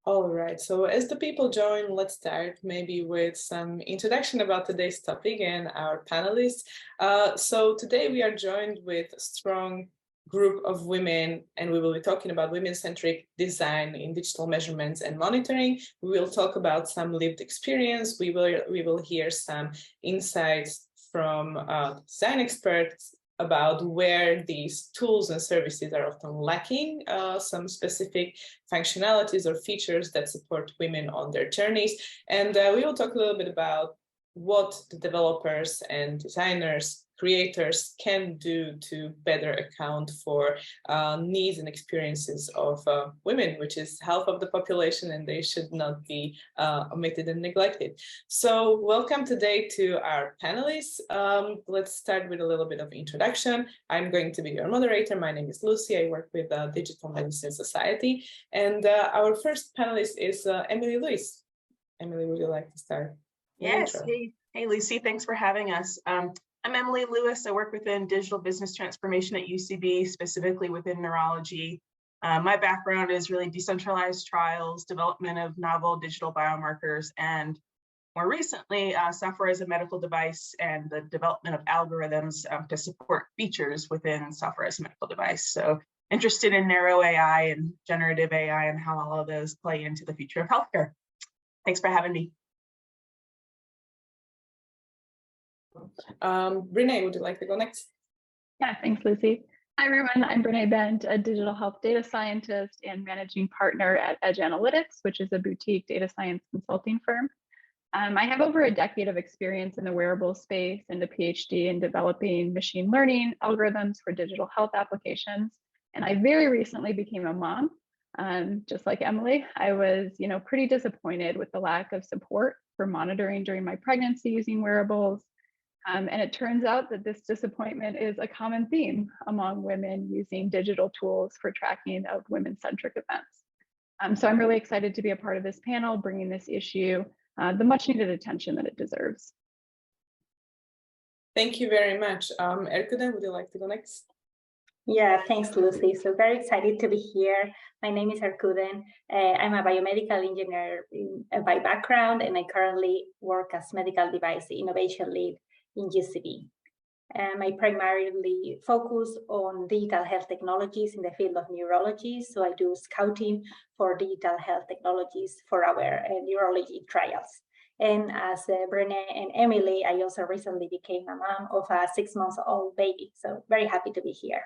All right, so as the people join, let's start maybe with some introduction about today's topic and our panelists. So today we are joined with a strong group of women, and we will be talking about women-centric design in digital measurements and monitoring. We will talk about some lived experience. We will hear some insights from design experts about where these tools and services are often lacking, some specific functionalities or features that support women on their journeys. And we will talk a little bit about what the developers and designers, creators can do to better account for needs and experiences of women, which is half of the population, and they should not be omitted and neglected. So welcome today to our panelists. Let's start with a little bit of introduction. I'm going to be your moderator. My name is Lucy. I work with Digital Medicine Society. And our first panelist is Emily Lewis. Emily, would you like to start? Yes. Hey, Lucy, thanks for having us. I'm Emily Lewis. I work within digital business transformation at UCB, specifically within neurology. My background is really decentralized trials, development of novel digital biomarkers, and more recently, software as a medical device and the development of algorithms to support features within software as a medical device. So interested in narrow AI and generative AI and how all of those play into the future of healthcare. Thanks for having me. Brene, would you like to go next? Yeah, thanks, Lucy. Hi, everyone. I'm Brene Bent, a digital health data scientist and managing partner at Edge Analytics, which is a boutique data science consulting firm. I have over a decade of experience in the wearable space and a PhD in developing machine learning algorithms for digital health applications. And I very recently became a mom. Just like Emily, I was, pretty disappointed with the lack of support for monitoring during my pregnancy using wearables. And it turns out that this disappointment is a common theme among women using digital tools for tracking of women-centric events. So I'm really excited to be a part of this panel, bringing this issue the much needed attention that it deserves. Thank you very much. Erkude, would you like to go next? Yeah, thanks, Lucy. So very excited to be here. My name is Erkude. I'm a biomedical engineer by background, and I currently work as medical device innovation lead in UCB. I primarily focus on digital health technologies in the field of neurology. So I do scouting for digital health technologies for our neurology trials. And as Brene and Emily, I also recently became a mom of a 6-month-old baby. So very happy to be here.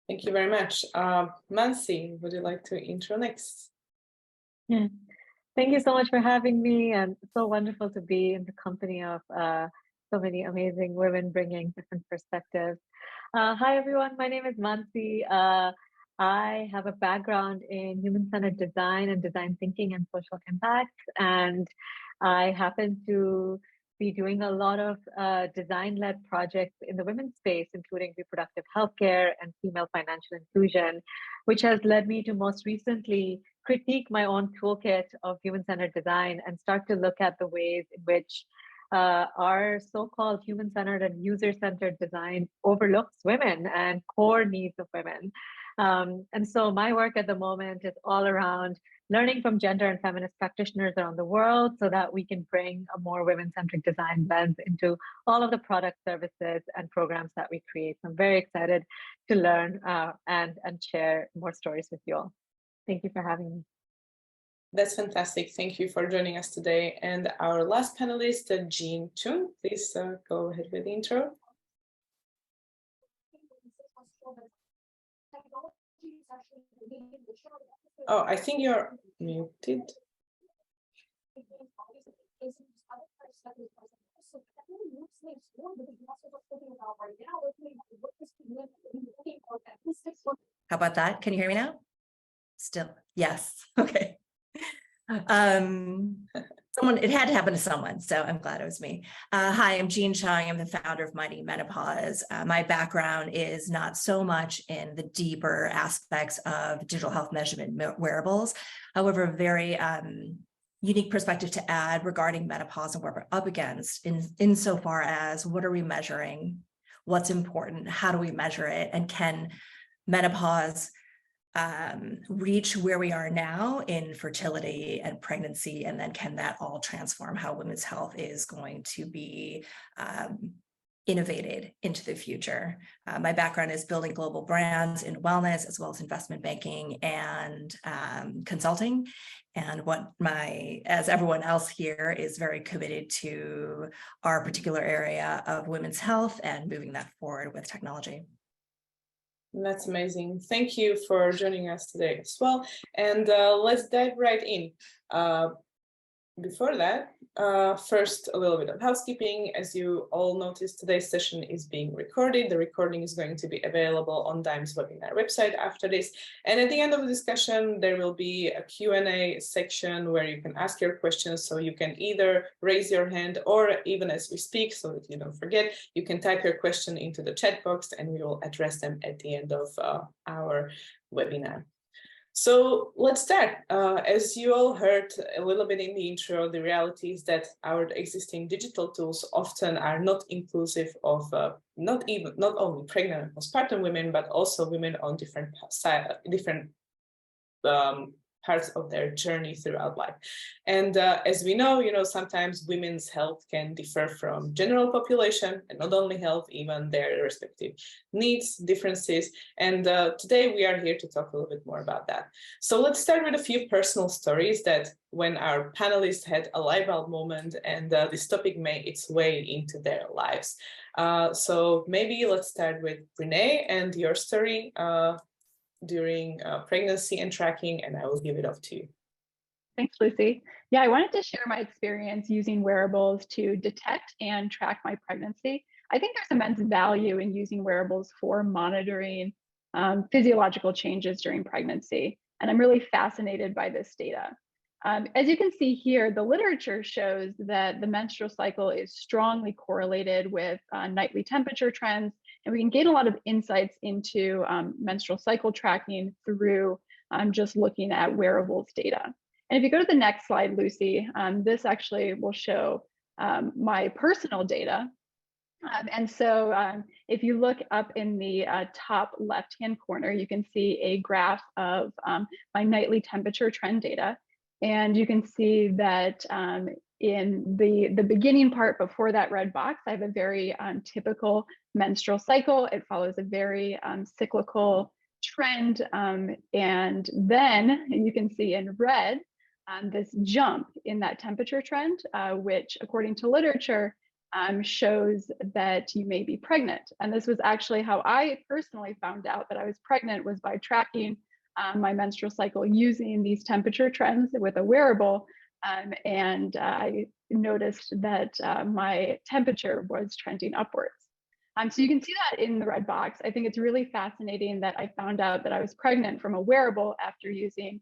Thank you very much. Mansi, would you like to intro next? Yeah. Thank you so much for having me, and it's so wonderful to be in the company of so many amazing women bringing different perspectives. Hi, everyone. My name is Mansi. I have a background in human-centered design and design thinking and social impact, and I happen to be doing a lot of design-led projects in the women's space, including reproductive healthcare and female financial inclusion, which has led me to most recently critique my own toolkit of human-centered design and start to look at the ways in which our so-called human-centered and user-centered design overlooks women and core needs of women. And so my work at the moment is all around learning from gender and feminist practitioners around the world so that we can bring a more women-centric design lens into all of the product, services, and programs that we create. I'm very excited to learn and share more stories with you all. Thank you for having me. That's fantastic. Thank you for joining us today. And our last panelist, Jean Chung, please go ahead with the intro. Oh, I think you're muted. How about that? Can you hear me now? Still, yes. Okay. It had to happen to someone, so I'm glad it was me. Hi, I'm Jean Chung. I'm the founder of Mighty Menopause. My background is not so much in the deeper aspects of digital health measurement wearables. However, a very unique perspective to add regarding menopause and what we're up against insofar as what are we measuring, what's important, how do we measure it, and can menopause reach where we are now in fertility and pregnancy, and then can that all transform how women's health is going to be innovated into the future. My background is building global brands in wellness, as well as investment banking and consulting. And as everyone else here, is very committed to our particular area of women's health and moving that forward with technology. That's amazing. Thank you for joining us today as well. And let's dive right in. Before that, first, a little bit of housekeeping. As you all noticed, today's session is being recorded. The recording is going to be available on DIME's webinar website after this. And at the end of the discussion, there will be a Q&A section where you can ask your questions. So you can either raise your hand, or even as we speak, so that you don't forget, you can type your question into the chat box and we will address them at the end of our webinar. So let's start. As you all heard a little bit in the intro, the reality is that our existing digital tools often are not inclusive of not only pregnant and postpartum women, but also women on different parts of their journey throughout life. And as we know, sometimes women's health can differ from general population, and not only health, even their respective needs, differences. And today we are here to talk a little bit more about that. So let's start with a few personal stories that when our panelists had a light bulb moment and this topic made its way into their lives. So maybe let's start with Renee and your story during pregnancy and tracking, and I will give it off to you. Thanks, Lucy. Yeah, I wanted to share my experience using wearables to detect and track my pregnancy. I think there's immense value in using wearables for monitoring physiological changes during pregnancy, and I'm really fascinated by this data. As you can see here, the literature shows that the menstrual cycle is strongly correlated with nightly temperature trends, and we can gain a lot of insights into menstrual cycle tracking through just looking at wearables data. And if you go to the next slide, Lucy, this actually will show my personal data. And so if you look up in the top left-hand corner, you can see a graph of my nightly temperature trend data. And you can see that in the beginning part before that red box, I have a very typical menstrual cycle. It follows a very cyclical trend. And then you can see in red this jump in that temperature trend, which according to literature shows that you may be pregnant. And this was actually how I personally found out that I was pregnant, was by tracking my menstrual cycle using these temperature trends with a wearable. And I noticed that my temperature was trending upwards. So you can see that in the red box. I think it's really fascinating that I found out that I was pregnant from a wearable after using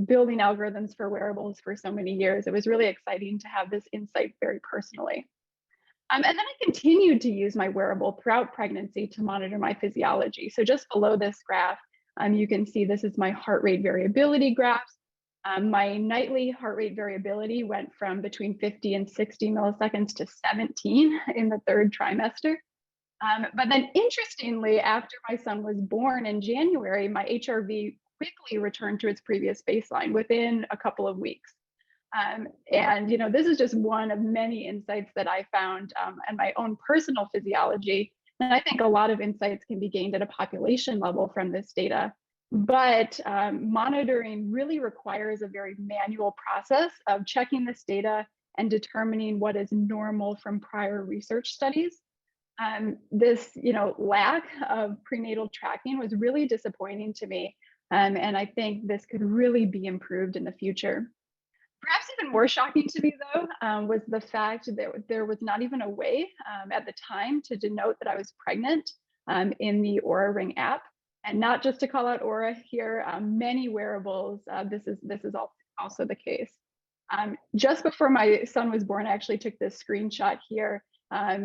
building algorithms for wearables for so many years. It was really exciting to have this insight very personally. And then I continued to use my wearable throughout pregnancy to monitor my physiology. So just below this graph, you can see this is my heart rate variability graphs. My nightly heart rate variability went from between 50 and 60 milliseconds to 17 in the third trimester. But then interestingly, after my son was born in January, my HRV quickly returned to its previous baseline within a couple of weeks. And this is just one of many insights that I found in my own personal physiology. And I think a lot of insights can be gained at a population level from this data. But monitoring really requires a very manual process of checking this data and determining what is normal from prior research studies. This lack of prenatal tracking was really disappointing to me. And I think this could really be improved in the future. Perhaps even more shocking to me, though, was the fact that there was not even a way at the time to denote that I was pregnant in the Oura Ring app. And not just to call out Oura here, many wearables, this is also the case. Just before my son was born, I actually took this screenshot here,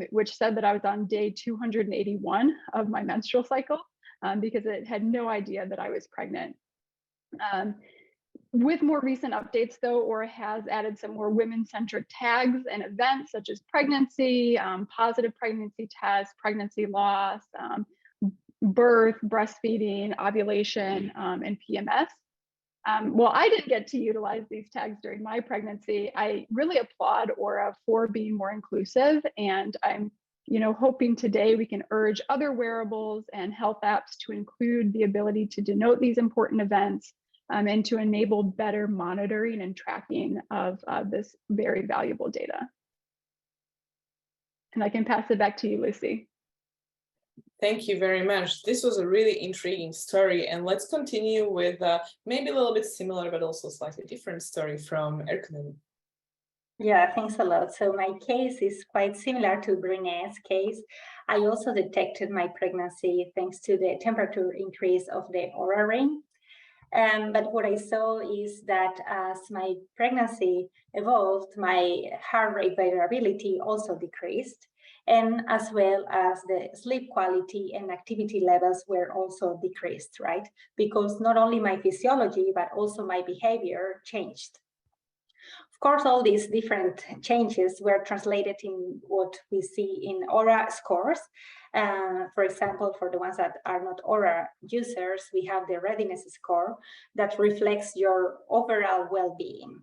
which said that I was on day 281 of my menstrual cycle because it had no idea that I was pregnant. With more recent updates, though, Oura has added some more women-centric tags and events such as pregnancy, positive pregnancy tests, pregnancy loss, birth, breastfeeding, ovulation, and PMS. Well, I didn't get to utilize these tags during my pregnancy. I really applaud Aura for being more inclusive, and I'm hoping today we can urge other wearables and health apps to include the ability to denote these important events and to enable better monitoring and tracking of this very valuable data. And I can pass it back to you, Lucy. Thank you very much. This was a really intriguing story, and let's continue with maybe a little bit similar, but also slightly different story from Erkunen. Yeah, thanks a lot. So my case is quite similar to Brené's case. I also detected my pregnancy thanks to the temperature increase of the Oura ring. But what I saw is that as my pregnancy evolved, my heart rate variability also decreased, and as well as the sleep quality and activity levels were also decreased, right? Because not only my physiology, but also my behavior changed. Of course, all these different changes were translated in what we see in Oura scores. For example, for the ones that are not Oura users, we have the readiness score that reflects your overall well-being.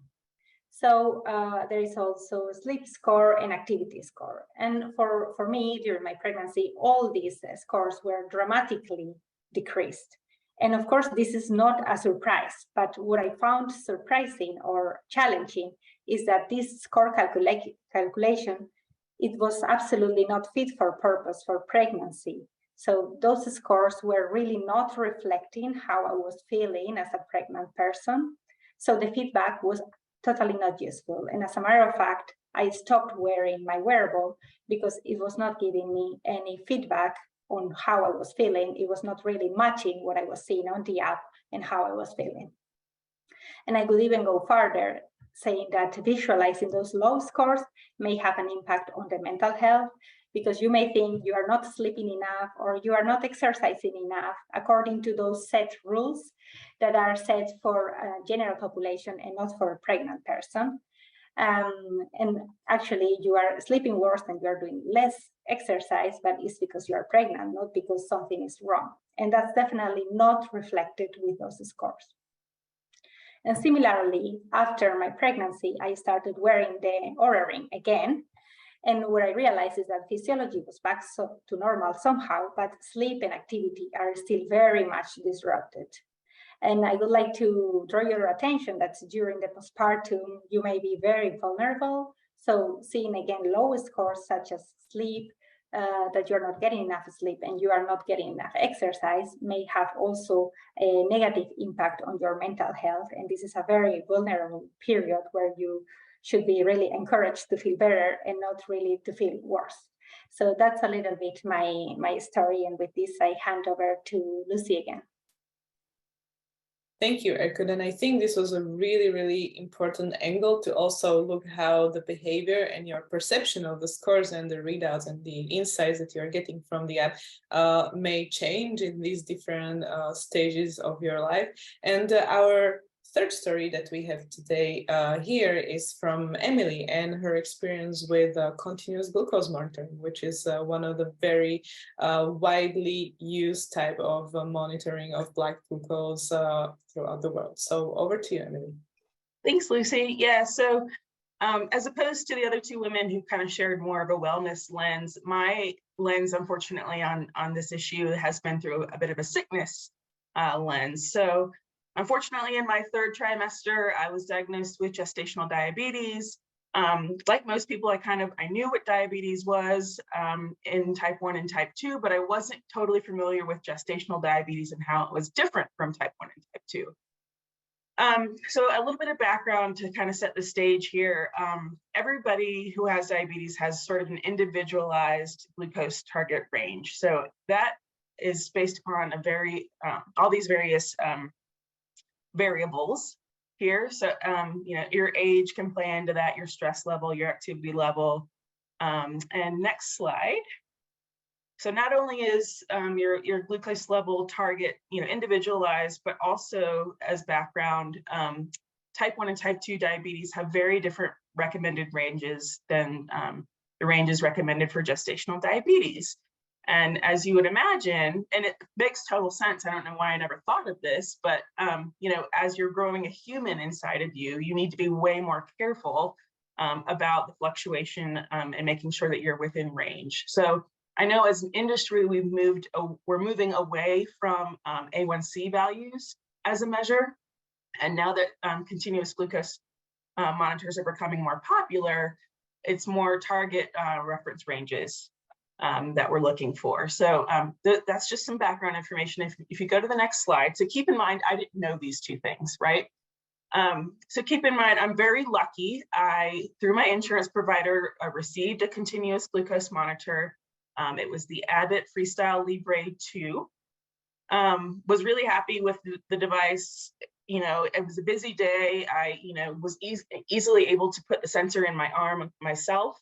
So there is also a sleep score and activity score. And for me, during my pregnancy, all these scores were dramatically decreased. And of course, this is not a surprise, but what I found surprising or challenging is that this score calculation, it was absolutely not fit for purpose for pregnancy. So those scores were really not reflecting how I was feeling as a pregnant person. So the feedback was totally not useful. And as a matter of fact, I stopped wearing my wearable because it was not giving me any feedback on how I was feeling. It was not really matching what I was seeing on the app and how I was feeling. And I could even go further, saying that visualizing those low scores may have an impact on the mental health, because you may think you are not sleeping enough or you are not exercising enough according to those set rules that are set for a general population and not for a pregnant person. And actually you are sleeping worse and you are doing less exercise, but it's because you are pregnant, not because something is wrong. And that's definitely not reflected with those scores. And similarly, after my pregnancy, I started wearing the Oura ring again. And what I realized is that physiology was back to normal somehow, but sleep and activity are still very much disrupted. And I would like to draw your attention that during the postpartum, you may be very vulnerable. So seeing again low scores such as sleep, that you're not getting enough sleep and you are not getting enough exercise may have also a negative impact on your mental health. And this is a very vulnerable period where you should be really encouraged to feel better and not really to feel worse. So that's a little bit my story. And with this, I hand over to Lucy again. Thank you, Erkut. And I think this was a really, really important angle to also look how the behavior and your perception of the scores and the readouts and the insights that you're getting from the app may change in these different stages of your life. And our third story that we have today here is from Emily and her experience with continuous glucose monitoring, which is one of the very widely used type of monitoring of blood glucose throughout the world. So over to you, Emily. Thanks, Lucy. Yeah, so as opposed to the other two women who kind of shared more of a wellness lens, my lens, unfortunately, on this issue has been through a bit of a sickness lens. So unfortunately, in my third trimester, I was diagnosed with gestational diabetes. Like most people, I knew what diabetes was in type 1 and type 2, but I wasn't totally familiar with gestational diabetes and how it was different from type 1 and type 2. So a little bit of background to kind of set the stage here. Everybody who has diabetes has sort of an individualized glucose target range. So that is based upon all these various variables here. So, your age can play into that, your stress level, your activity level. And next slide. So not only is your glucose level target, individualized, but also as background, type 1 and type 2 diabetes have very different recommended ranges than the ranges recommended for gestational diabetes. And as you would imagine, and it makes total sense, I don't know why I never thought of this, but as you're growing a human inside of you, you need to be way more careful about the fluctuation and making sure that you're within range. So I know as an industry, we're moving away from A1C values as a measure. And now that continuous glucose monitors are becoming more popular, it's more target reference ranges that we're looking for. So that's just some background information. If you go to the next slide, so keep in mind, I didn't know these two things, right? So keep in mind, I'm very lucky. Through my insurance provider, I received a continuous glucose monitor. It was the Abbott Freestyle Libre 2. Was really happy with the device. It was a busy day. I, was easily able to put the sensor in my arm myself.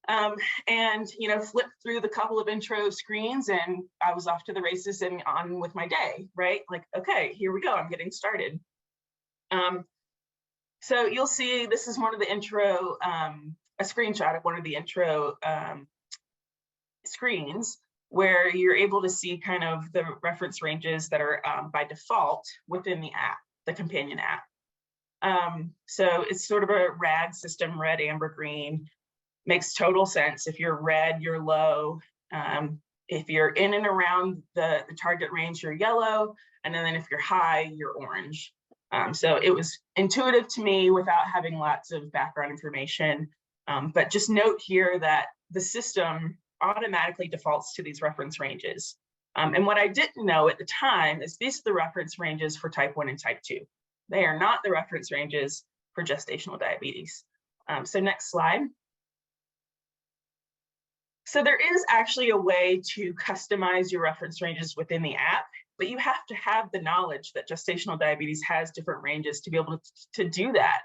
And flipped through the couple of intro screens and I was off to the races and on with my day, right? Like, okay, here we go, I'm getting started. So you'll see this is one of the intro, a screenshot of one of the intro screens where you're able to see kind of the reference ranges that are by default within the app, the companion app. So it's sort of a RAG system, red, amber, green. Makes total sense. If you're red, you're low. If you're in and around the target range, you're yellow. And then if you're high, you're orange. So it was intuitive to me without having lots of background information. But just note here that the system automatically defaults to these reference ranges. And what I didn't know at the time is these are the reference ranges for type 1 and type 2. They are not the reference ranges for gestational diabetes. So next slide. So there is actually a way to customize your reference ranges within the app, but you have to have the knowledge that gestational diabetes has different ranges to be able to do that.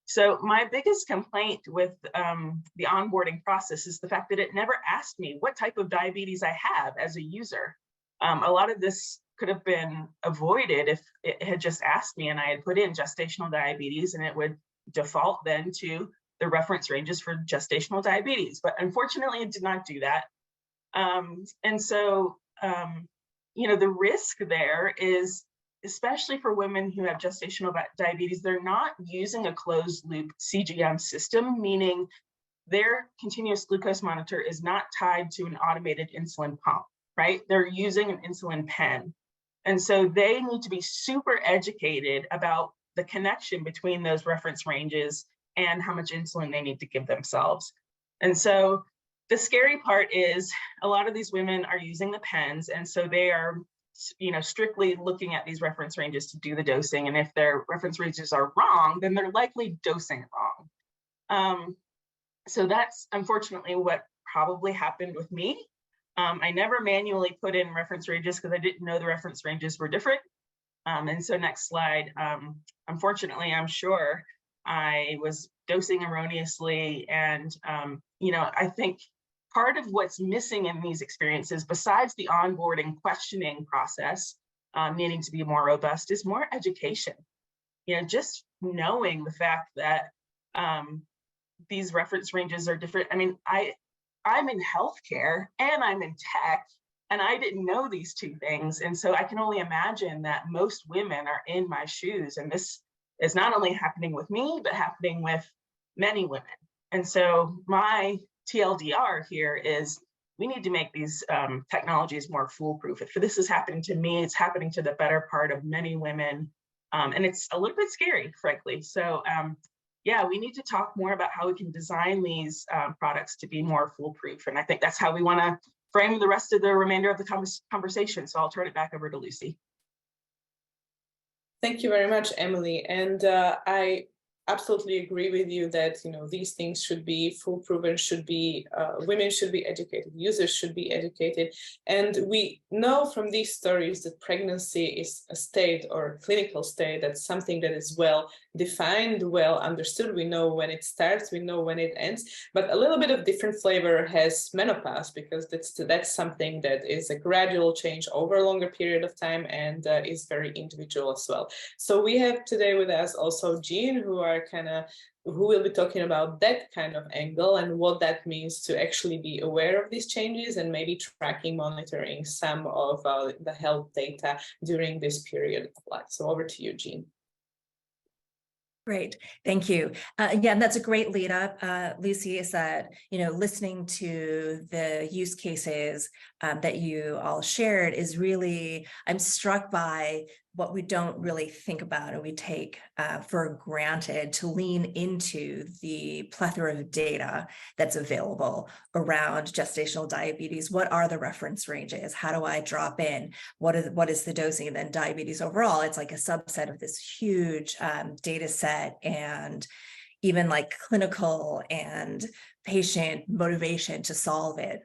So my biggest complaint with the onboarding process is the fact that it never asked me what type of diabetes I have as a user. A lot of this could have been avoided if it had just asked me and I had put in gestational diabetes and it would default then to the reference ranges for gestational diabetes, but unfortunately it did not do that. And so, the risk there is, especially for women who have gestational diabetes, they're not using a closed loop CGM system, meaning their continuous glucose monitor is not tied to an automated insulin pump, right? They're using an insulin pen. And so they need to be super educated about the connection between those reference ranges and how much insulin they need to give themselves. And so the scary part is a lot of these women are using the pens, and so they are strictly looking at these reference ranges to do the dosing. And if their reference ranges are wrong, then they're likely dosing wrong. So that's unfortunately what probably happened with me. I never manually put in reference ranges because I didn't know the reference ranges were different. And so next slide, unfortunately, I'm sure I was dosing erroneously. And, I think part of what's missing in these experiences, besides the onboarding questioning process needing to be more robust, is more education. Just knowing the fact that these reference ranges are different. I mean, I'm in healthcare and I'm in tech, and I didn't know these two things. And so I can only imagine that most women are in my shoes. And this is not only happening with me, but happening with many women. And so my TLDR here is we need to make these technologies more foolproof. If this is happening to me, it's happening to the better part of many women. And it's a little bit scary, frankly. So yeah, we need to talk more about how we can design these products to be more foolproof. And I think that's how we want to frame the rest of the remainder of the conversation. So I'll turn it back over to Lucy. Thank you very much, Emily. And I absolutely agree with you that these things should be foolproof and should be women should be educated, users should be educated. And we know from these stories that pregnancy is a state or a clinical state, that's something that is well defined, well understood. We know when it starts, we know when it ends, but a little bit of different flavor has menopause, because that's something that is a gradual change over a longer period of time and is very individual as well. So we have today with us also Jean, who are kind of who will be talking about that kind of angle and what that means to actually be aware of these changes and maybe tracking, monitoring some of the health data during this period of life. So over to you, Jean. Great, thank you. Again, that's a great lead up. Lucy, is that, listening to the use cases that you all shared is really, I'm struck by what we don't really think about and we take for granted to lean into the plethora of data that's available around gestational diabetes. What are the reference ranges? How do I drop in? What is the dosing? And then diabetes overall, it's like a subset of this huge data set, and even like clinical and patient motivation to solve it.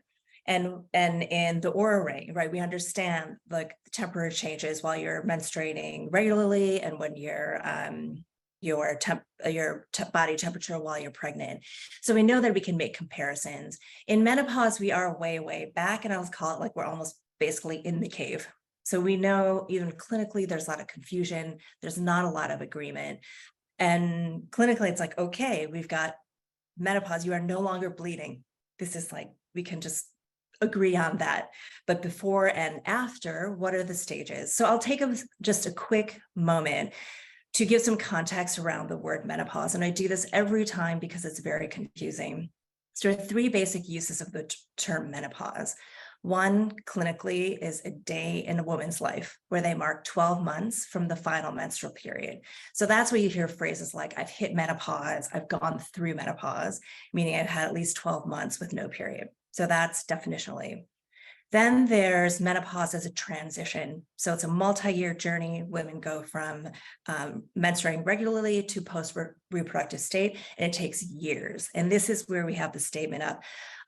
And in the Aura ring, right, we understand like the temperature changes while you're menstruating regularly and when your body temperature while you're pregnant. So we know that we can make comparisons. In menopause, we are way, way back, and I'll call it like we're almost basically in the cave. So we know even clinically, there's a lot of confusion. There's not a lot of agreement. And clinically, it's like, okay, we've got menopause. You are no longer bleeding. This is like, we can just agree on that. But before and after, what are the stages? So I'll take just a quick moment to give some context around the word menopause. And I do this every time because it's very confusing. So there are three basic uses of the term menopause. One, clinically, is a day in a woman's life where they mark 12 months from the final menstrual period. So that's where you hear phrases like, I've hit menopause, I've gone through menopause, meaning I've had at least 12 months with no period. So that's definitionally. Then there's menopause as a transition. So it's a multi-year journey. Women go from menstruating regularly to post-reproductive state, and it takes years. And this is where we have the statement of,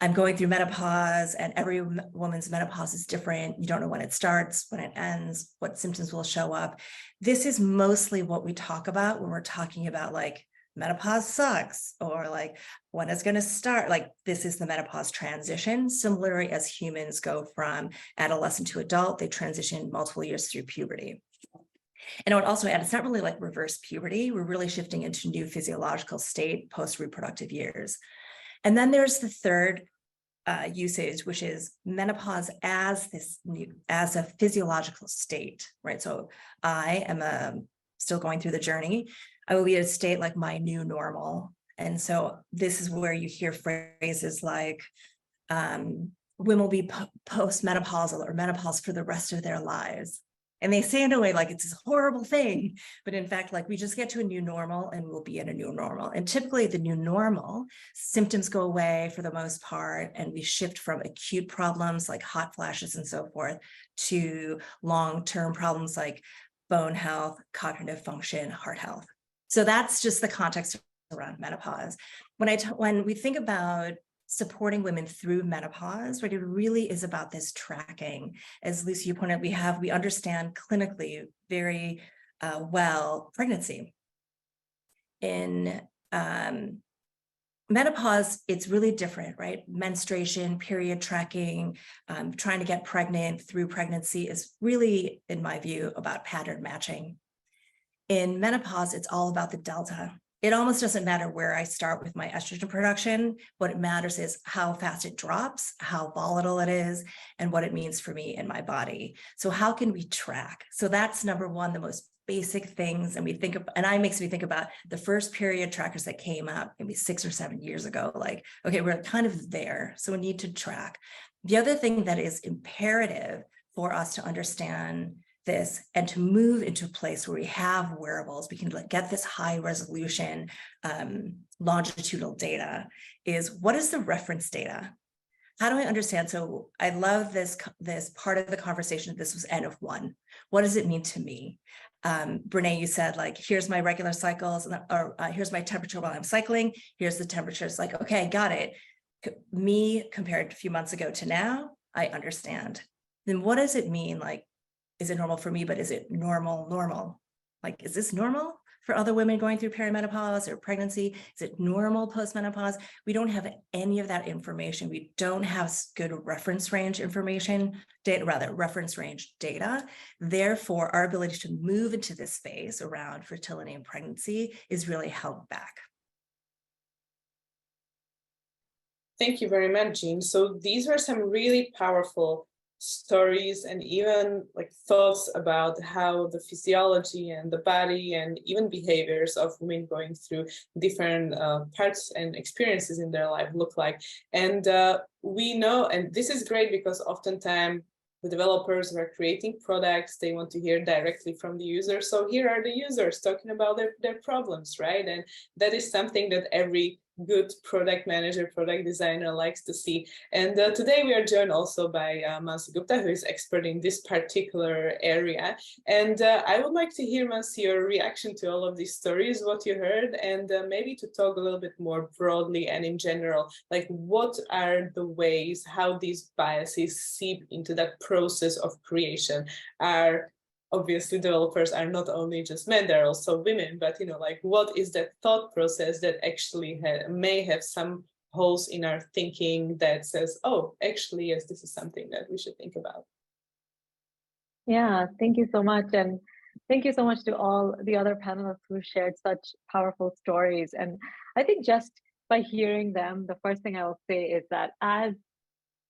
I'm going through menopause, and every woman's menopause is different. You don't know when it starts, when it ends, what symptoms will show up. This is mostly what we talk about when we're talking about like menopause sucks, or like when it's going to start. Like this is the menopause transition. Similarly, as humans go from adolescent to adult, they transition multiple years through puberty. And I would also add, it's not really like reverse puberty. We're really shifting into new physiological state post-reproductive years. And then there's the third usage, which is menopause as a physiological state, right? So I am still going through the journey. I will be at a state like my new normal. And so this is where you hear phrases like, women will be post-menopausal or menopause for the rest of their lives. And they say in a way like it's this horrible thing, but in fact, like we just get to a new normal and we'll be in a new normal. And typically the new normal, symptoms go away for the most part, and we shift from acute problems like hot flashes and so forth to long-term problems like bone health, cognitive function, heart health. So that's just the context around menopause. When we think about supporting women through menopause, right, it really is about this tracking. As Lucy, you pointed out, we understand clinically very well pregnancy. In menopause, it's really different, right? Menstruation, period tracking, trying to get pregnant through pregnancy is really, in my view, about pattern matching. In menopause, it's all about the delta. It almost doesn't matter where I start with my estrogen production. What matters is how fast it drops, how volatile it is, and what it means for me and my body. So how can we track? So that's number one, the most basic things. And it makes me think about the first period trackers that came out maybe 6 or 7 years ago. Like, okay, we're kind of there, so we need to track. The other thing that is imperative for us to understand this and to move into a place where we have wearables, we can get this high resolution longitudinal data, is what is the reference data? How do I understand? So I love this part of the conversation. This was N of 1. What does it mean to me? Brene, you said like, here's my regular cycles, or here's my temperature while I'm cycling. Here's the temperature. It's like, okay, got it. Me compared to a few months ago to now, I understand. Then what does it mean? Like, is it normal for me, but is it normal? Like, is this normal for other women going through perimenopause or pregnancy? Is it normal post-menopause? We don't have any of that information. We don't have good reference range information, reference range data. Therefore, our ability to move into this space around fertility and pregnancy is really held back. Thank you very much, Jean. So these were some really powerful stories and even like thoughts about how the physiology and the body and even behaviors of women going through different parts and experiences in their life look like. And we know, and this is great because oftentimes the developers who are creating products, they want to hear directly from the user. So here are the users talking about their problems, right? And that is something that every good product manager, product designer likes to see. And today we are joined also by Mansi Gupta, who is expert in this particular area. And I would like to hear, Mansi, your reaction to all of these stories, what you heard, and maybe to talk a little bit more broadly and in general, like what are the ways how these biases seep into that process of creation? Obviously developers are not only just men, they're also women, but like what is that thought process that actually may have some holes in our thinking that says, oh, actually, yes, this is something that we should think about. Yeah, thank you so much. And thank you so much to all the other panelists who shared such powerful stories. And I think just by hearing them, the first thing I will say is that as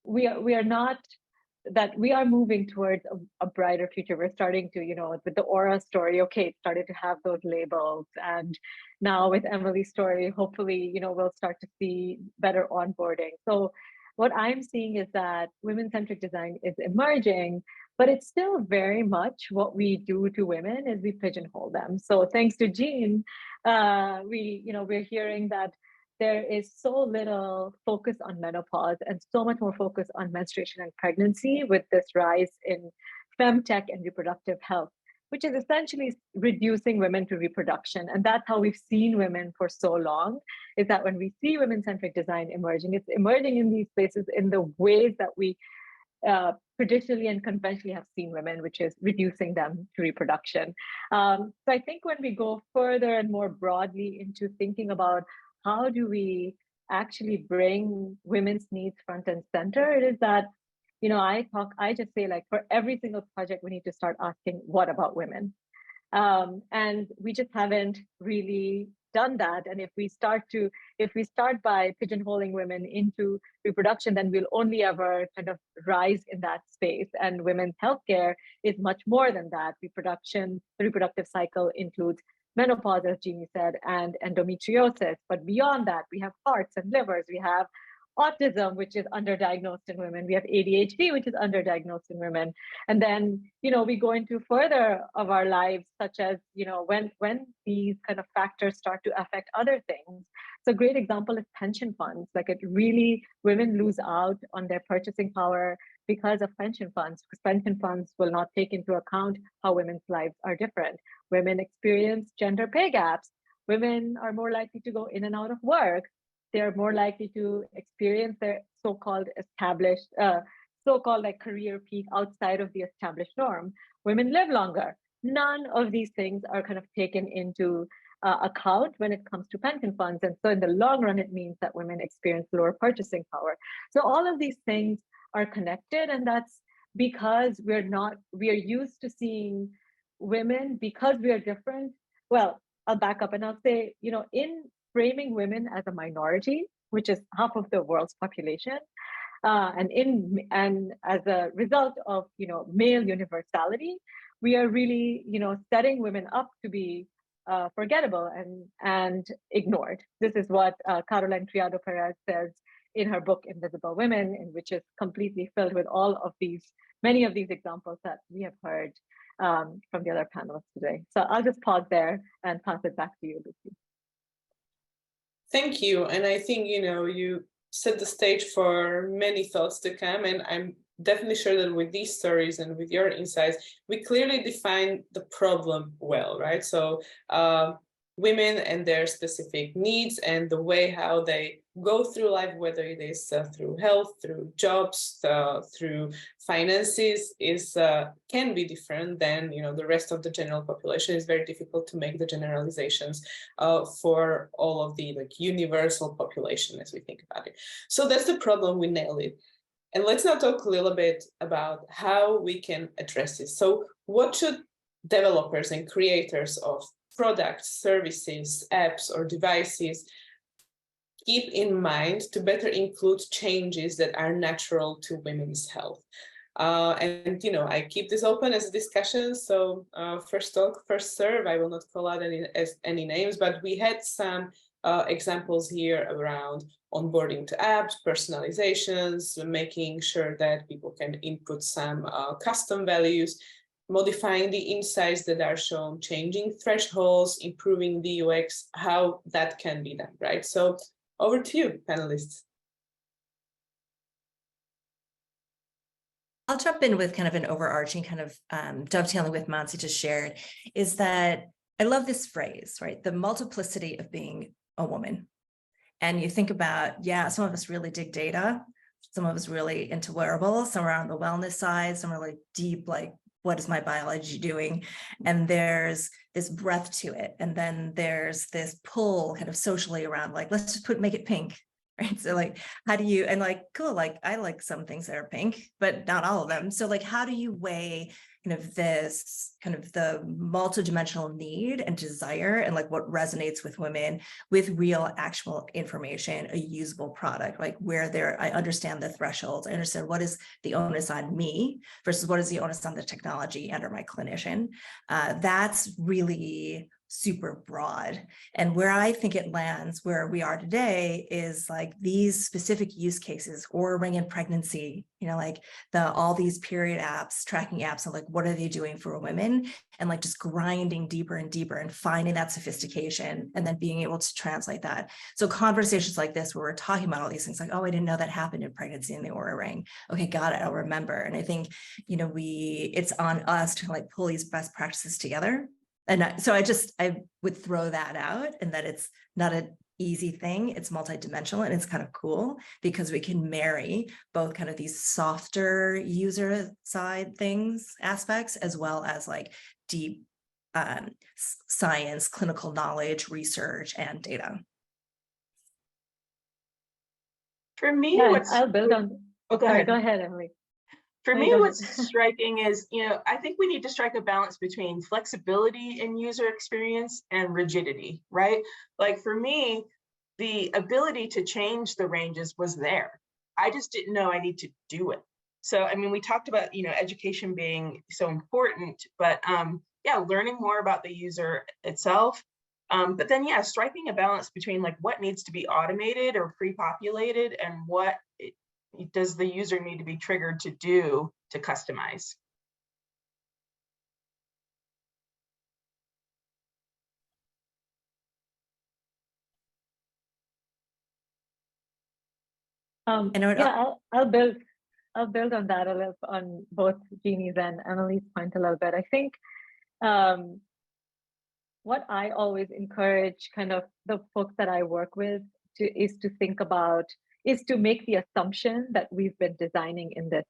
we are moving towards a brighter future. We're starting to, with the Aura story, okay, it started to have those labels. And now with Emily's story, hopefully, we'll start to see better onboarding. So what I'm seeing is that women-centric design is emerging, but it's still very much what we do to women is we pigeonhole them. So thanks to Jean, we're hearing that there is so little focus on menopause and so much more focus on menstruation and pregnancy with this rise in femtech and reproductive health, which is essentially reducing women to reproduction. And that's how we've seen women for so long, is that when we see women-centric design emerging, it's emerging in these places in the ways that we traditionally and conventionally have seen women, which is reducing them to reproduction. So I think when we go further and more broadly into thinking about how do we actually bring women's needs front and center, it is that, I just say like for every single project, we need to start asking, what about women? And we just haven't really done that. And if we start by pigeonholing women into reproduction, then we'll only ever kind of rise in that space. And women's healthcare is much more than that. The reproductive cycle includes menopause, as Jeannie said, and endometriosis. But beyond that, we have hearts and livers. We have autism, which is underdiagnosed in women. We have ADHD, which is underdiagnosed in women. And then, we go into further of our lives, such as, when these kind of factors start to affect other things. So a great example is pension funds. Like women lose out on their purchasing power because of pension funds, because pension funds will not take into account how women's lives are different. Women experience gender pay gaps. Women are more likely to go in and out of work. They're more likely to experience their so-called like career peak outside of the established norm. Women live longer. None of these things are kind of taken into account when it comes to pension funds. And so in the long run, it means that women experience lower purchasing power. So all of these things are connected, and that's because we are used to seeing women because we are different. Well, I'll back up and I'll say, in framing women as a minority, which is half of the world's population, and as a result of male universality, we are really setting women up to be forgettable and ignored. This is what Caroline Criado Perez says in her book Invisible Women, in which is completely filled with many of these examples that we have heard from the other panelists today. So I'll just pause there and pass it back to you, Lucy. Thank you. And I think, you set the stage for many thoughts to come. And I'm definitely sure that with these stories and with your insights, we clearly define the problem well, right? So women and their specific needs and the way how they go through life, whether it is through health, through jobs, through finances, can be different than the rest of the general population. It's very difficult to make the generalizations for all of the universal population as we think about it. So that's the problem. We nailed it. And let's now talk a little bit about how we can address it. So what should developers and creators of products, services, apps, or devices keep in mind to better include changes that are natural to women's health. And you know, I keep this open as a discussion. So first talk, first serve. I will not call out any names, but we had some examples here around onboarding to apps, personalizations, making sure that people can input some custom values, modifying the insights that are shown, changing thresholds, improving the UX, how that can be done, right? So over to you, panelists. I'll jump in with kind of an overarching kind of dovetailing with Mansi just shared, is that I love this phrase, right? The multiplicity of being a woman. And you think about, yeah, some of us really dig data. Some of us really into wearables, some are on the wellness side, some are like deep, like, what is my biology doing? And there's this breadth to it. And then there's this pull kind of socially around, like, let's just make it pink, right? So like, how do you, and like, cool, like I like some things that are pink, but not all of them. So like, how do you weigh kind of this, kind of the multidimensional need and desire and like what resonates with women with real actual information, a usable product, like where I understand the thresholds, I understand what is the onus on me versus what is the onus on the technology and or my clinician. That's really super broad. And where I think it lands where we are today is like these specific use cases, or ring in pregnancy, you know, like all these period apps, tracking apps, and like, what are they doing for women? And like just grinding deeper and deeper and finding that sophistication and then being able to translate that. So conversations like this, where we're talking about all these things, like, oh, I didn't know that happened in pregnancy in the Oura Ring. Okay, got it, I'll remember. And I think, you know, it's on us to like pull these best practices together. And so I would throw that out, and that it's not an easy thing. It's multidimensional, and it's kind of cool because we can marry both kind of these softer user side aspects, as well as like deep science, clinical knowledge, research, and data. For me, yeah, I'll build on. Oh, go ahead. Go ahead, Emily. For me, what's striking is, you know, I think we need to strike a balance between flexibility in user experience and rigidity, right? Like for me, the ability to change the ranges was there. I just didn't know I need to do it. So, I mean, we talked about, you know, education being so important, but yeah, learning more about the user itself. But then, yeah, striking a balance between like what needs to be automated or pre-populated and what does the user need to be triggered to do to customize. Yeah, I'll build on that a little, on both Jeannie's and Emily's point a little bit. I think what I always encourage kind of the folks that I work with is to make the assumption that we've been designing in this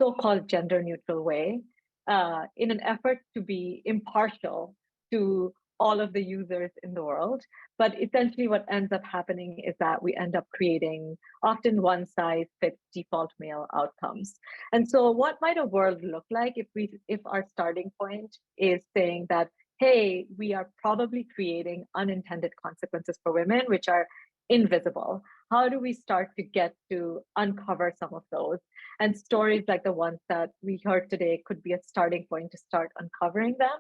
so-called gender neutral way in an effort to be impartial to all of the users in the world. But essentially what ends up happening is that we end up creating often one size fits default male outcomes. And so what might a world look like if our starting point is saying that, hey, we are probably creating unintended consequences for women, which are invisible. How do we start to get to uncover some of those? And stories like the ones that we heard today could be a starting point to start uncovering them.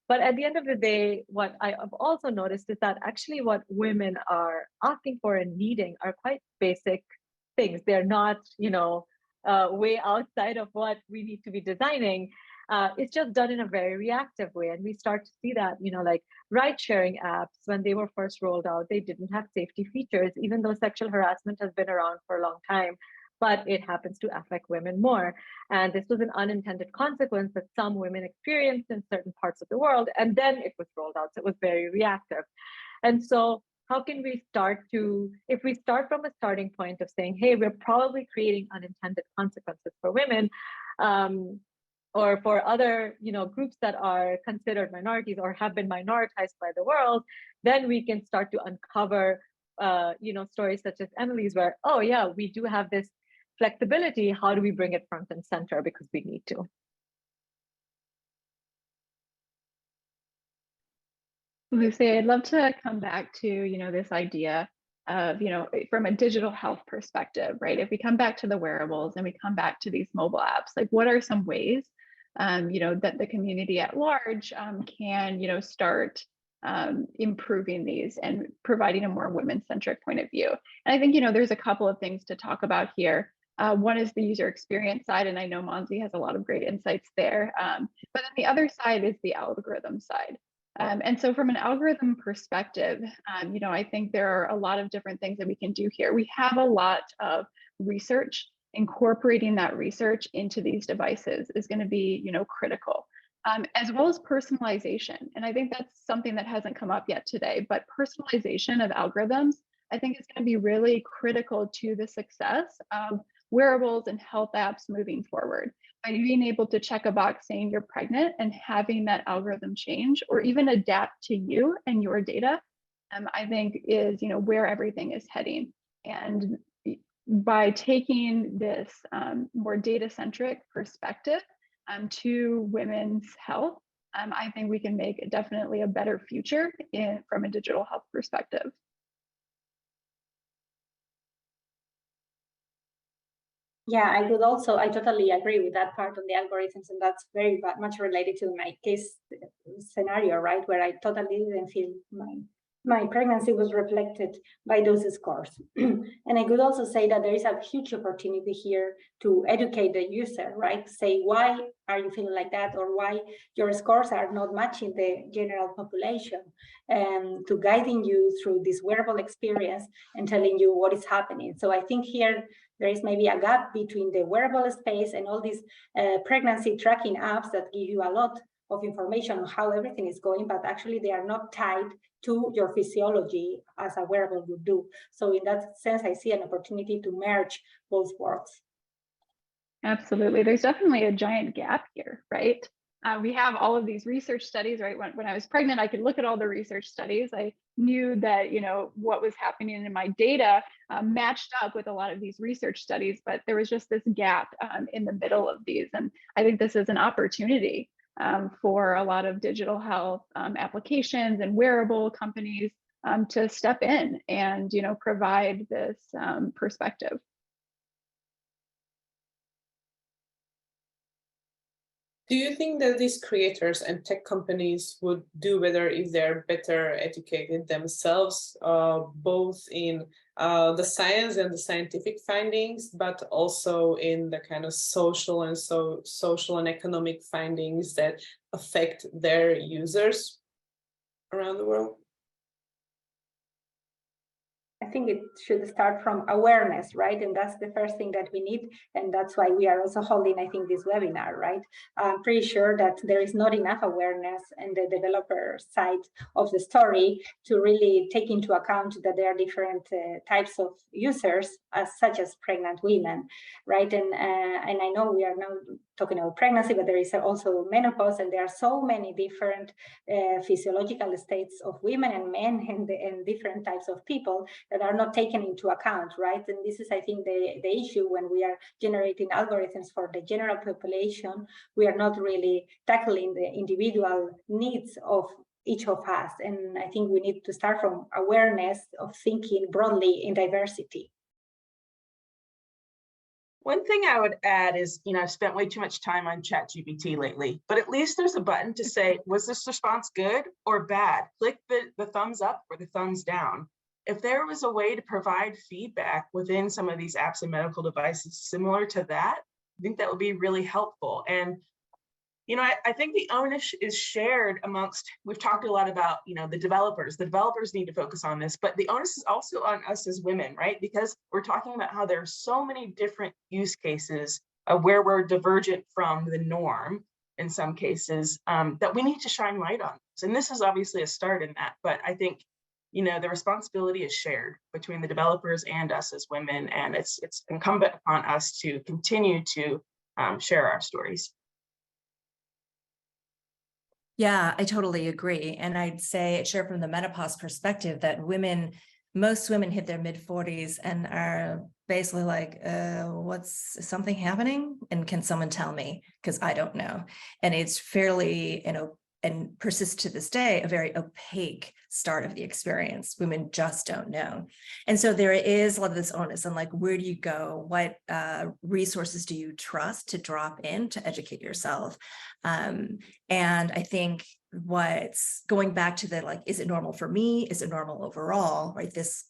But at the end of the day, what I have also noticed is that actually what women are asking for and needing are quite basic things. They're not, way outside of what we need to be designing. It's just done in a very reactive way. And we start to see that, like ride sharing apps, when they were first rolled out, they didn't have safety features, even though sexual harassment has been around for a long time. But it happens to affect women more. And this was an unintended consequence that some women experienced in certain parts of the world. And then it was rolled out. So it was very reactive. And so how can we if we start from a starting point of saying, hey, we're probably creating unintended consequences for women, or for other, groups that are considered minorities or have been minoritized by the world, then we can start to uncover, stories such as Emily's, where, oh yeah, we do have this flexibility. How do we bring it front and center? Because we need to. Lucy, I'd love to come back to, this idea of, from a digital health perspective, right? If we come back to the wearables and we come back to these mobile apps, like what are some ways, that the community at large can, start improving these and providing a more women-centric point of view. And I think, there's a couple of things to talk about here. One is the user experience side, and I know Monzi has a lot of great insights there. But then the other side is the algorithm side. And so from an algorithm perspective, I think there are a lot of different things that we can do here. We have a lot of research. Incorporating that research into these devices is going to be, critical, as well as personalization. And I think that's something that hasn't come up yet today, but personalization of algorithms, I think is going to be really critical to the success of wearables and health apps moving forward. By being able to check a box saying you're pregnant and having that algorithm change or even adapt to you and your data, I think is, where everything is heading. And by taking this more data-centric perspective to women's health, I think we can make definitely a better future from a digital health perspective. Yeah, I totally agree with that part on the algorithms, and that's very much related to my case scenario, right? Where I totally didn't feel my pregnancy was reflected by those scores. And I could also say that there is a huge opportunity here to educate the user, right? Say, why are you feeling like that? Or why your scores are not matching the general population, to guiding you through this wearable experience and telling you what is happening. So I think here there is maybe a gap between the wearable space and all these pregnancy tracking apps that give you a lot of information on how everything is going, but actually they are not tied to your physiology as a wearable would do. So in that sense, I see an opportunity to merge both worlds. Absolutely. There's definitely a giant gap here, right? We have all of these research studies, right? When I was pregnant, I could look at all the research studies. I knew that, what was happening in my data matched up with a lot of these research studies, but there was just this gap in the middle of these. And I think this is an opportunity for a lot of digital health applications and wearable companies to step in and, provide this perspective. Do you think that these creators and tech companies would do better if they're better educated themselves, both in the science and the scientific findings, but also in the kind of social and economic findings that affect their users around the world? I think it should start from awareness, right? And that's the first thing that we need. And that's why we are also holding, I think, this webinar, right? I'm pretty sure that there is not enough awareness in the developer side of the story to really take into account that there are different types of users, such as pregnant women, right? And I know we are now talking about pregnancy, but there is also menopause, and there are so many different physiological states of women and men and different types of people that are not taken into account, right? And this is, I think, the issue when we are generating algorithms for the general population. We are not really tackling the individual needs of each of us. And I think we need to start from awareness of thinking broadly in diversity. One thing I would add is, I've spent way too much time on ChatGPT lately, but at least there's a button to say, was this response good or bad? Click the thumbs up or the thumbs down. If there was a way to provide feedback within some of these apps and medical devices similar to that, I think that would be really helpful. And, I think the onus is shared amongst, we've talked a lot about, the developers. The developers need to focus on this, but the onus is also on us as women, right? Because we're talking about how there are so many different use cases where we're divergent from the norm in some cases, that we need to shine light on. And this is obviously a start in that, but I think the responsibility is shared between the developers and us as women, and it's incumbent upon us to continue to share our stories. Yeah, I totally agree. And I'd say, share from the menopause perspective, that most women hit their mid-40s and are basically like, what's something happening? And can someone tell me? Because I don't know. And it's fairly, and persists to this day, a very opaque start of the experience. Women just don't know. And so there is a lot of this onus on like, where do you go? What resources do you trust to drop in to educate yourself? And I think what's going back to the, like, is it normal for me? Is it normal overall, right? This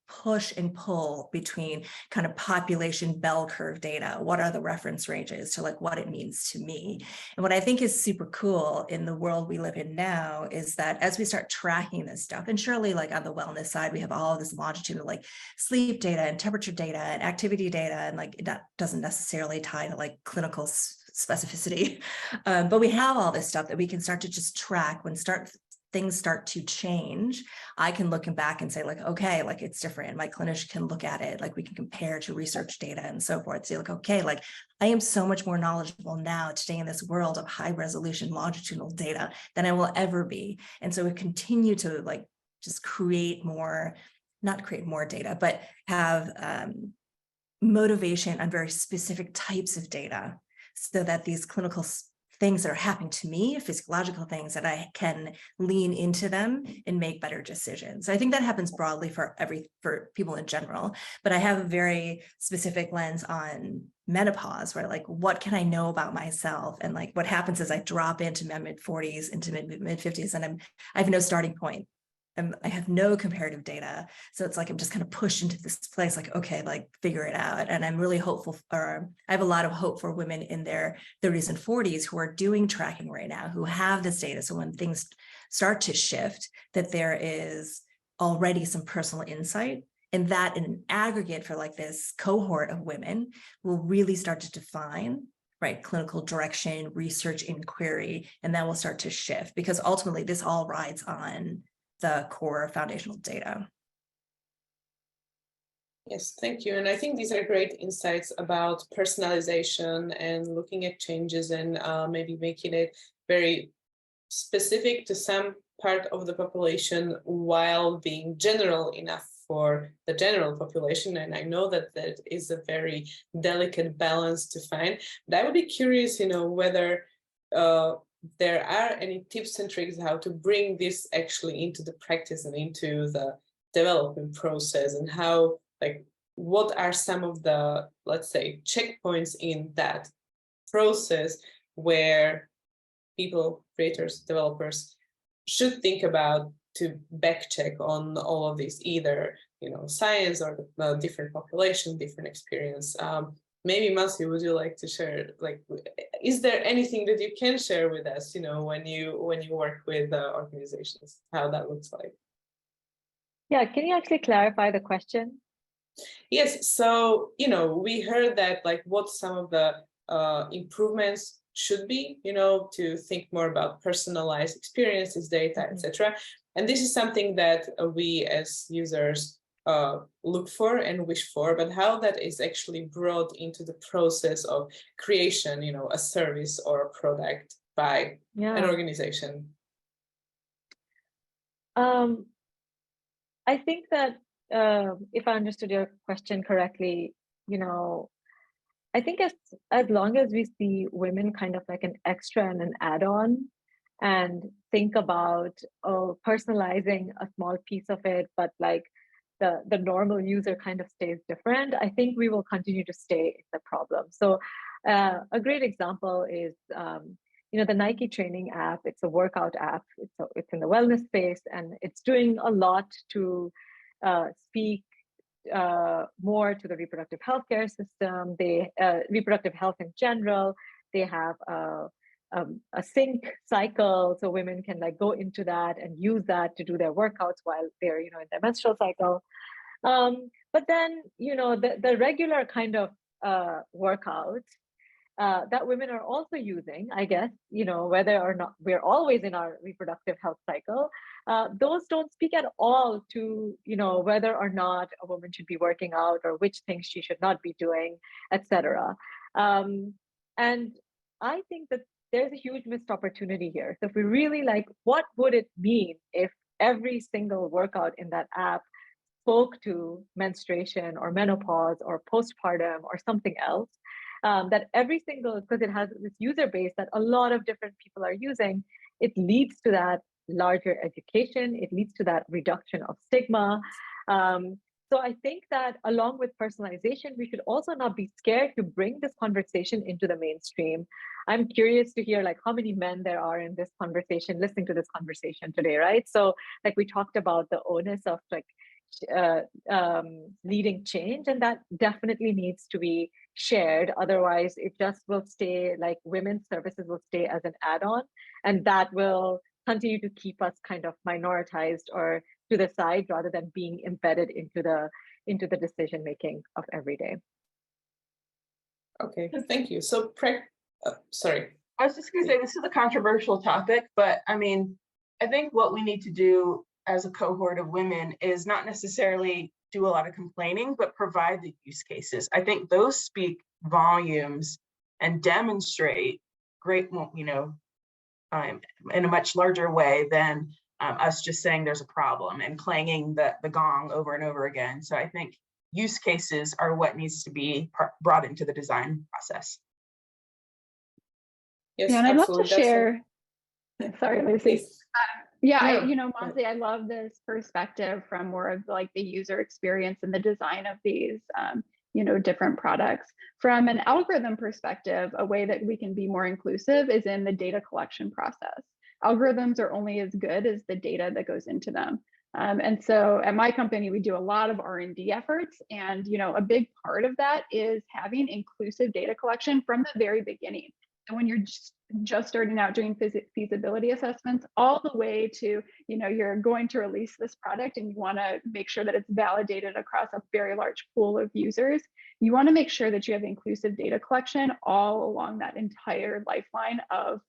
push and pull between kind of population bell curve data. What are the reference ranges to like what it means to me? And what I think is super cool in the world we live in now is that as we start tracking this stuff, and surely like on the wellness side, we have all of this longitudinal like sleep data and temperature data and activity data, and like that doesn't necessarily tie to like clinical specificity. But we have all this stuff that we can start to just track when things start to change. I can look back and say like, okay, like it's different. My clinician can look at it, like we can compare to research data and so forth. Say like, okay, like I am so much more knowledgeable now today in this world of high resolution longitudinal data than I will ever be. And so we continue to like just not create more data, but have motivation on very specific types of data so that these clinical things that are happening to me, physiological things, that I can lean into them and make better decisions. So I think that happens broadly for people in general, but I have a very specific lens on menopause, where like, what can I know about myself? And like, what happens is I drop into my mid-40s, into mid-50s, and I have no starting point. I have no comparative data. So it's like, I'm just kind of pushed into this place, like, okay, like figure it out. And I'm really hopeful, or I have a lot of hope for women in their 30s and 40s who are doing tracking right now, who have this data. So when things start to shift, that there is already some personal insight, and that in an aggregate for like this cohort of women will really start to define, right, clinical direction, research inquiry, and that will start to shift, because ultimately this all rides on the core foundational data. Yes, thank you. And I think these are great insights about personalization and looking at changes and maybe making it very specific to some part of the population while being general enough for the general population. And I know that that is a very delicate balance to find. But I would be curious, whether there are any tips and tricks how to bring this actually into the practice and into the development process, and how, like, what are some of the, let's say, checkpoints in that process where people, creators, developers should think about to back check on all of these, either, science or the different population, different experience. Maybe Masi, would you like to share, like, is there anything that you can share with us, when you work with organizations, how that looks like? Yeah, can you actually clarify the question? Yes, so, we heard that, like, what some of the improvements should be, to think more about personalized experiences, data, etc. And this is something that we as users look for and wish for, but how that is actually brought into the process of creation, a service or a product by an organization. I think that if I understood your question correctly, I think as long as we see women kind of like an extra and an add-on, and think about personalizing a small piece of it, but like the normal user kind of stays different, I think we will continue to stay in the problem. So a great example is the Nike training app. It's a workout app. It's in the wellness space, and it's doing a lot to speak more to the reproductive healthcare system, reproductive health in general. They have a sync cycle, so women can like go into that and use that to do their workouts while they're in their menstrual cycle. But then the regular kind of workout that women are also using, I guess, whether or not we're always in our reproductive health cycle, those don't speak at all to, whether or not a woman should be working out or which things she should not be doing, etc. And I think that there's a huge missed opportunity here. So if we really what would it mean if every single workout in that app spoke to menstruation or menopause or postpartum or something else? That every single, because it has this user base that a lot of different people are using, it leads to that larger education, it leads to that reduction of stigma. So I think that along with personalization, we should also not be scared to bring this conversation into the mainstream. I'm curious to hear like how many men there are in this conversation, listening to this conversation today, right? So like we talked about the onus of like leading change, and that definitely needs to be shared. Otherwise, it just will stay like women's services will stay as an add-on, and that will continue to keep us kind of minoritized or to the side rather than being embedded into the decision making of every day. Okay, thank you. So, sorry. I was just going to say this is a controversial topic, but I mean, I think what we need to do as a cohort of women is not necessarily do a lot of complaining, but provide the use cases. I think those speak volumes and demonstrate great, you know, in a much larger way than us just saying there's a problem and clanging the gong over and over again. So I think use cases are what needs to be brought into the design process. Yes, yeah, and I'd love to absolutely. share. Sorry, Lucy. Yeah, No. Monse, I love this perspective from more of like the user experience and the design of these, different products. From an algorithm perspective, a way that we can be more inclusive is in the data collection process. Algorithms are only as good as the data that goes into them. And so at my company, we do a lot of R&D efforts. And, a big part of that is having inclusive data collection from the very beginning. So when you're just starting out doing feasibility assessments, all the way to, you're going to release this product and you want to make sure that it's validated across a very large pool of users. You want to make sure that you have inclusive data collection all along that entire lifeline of,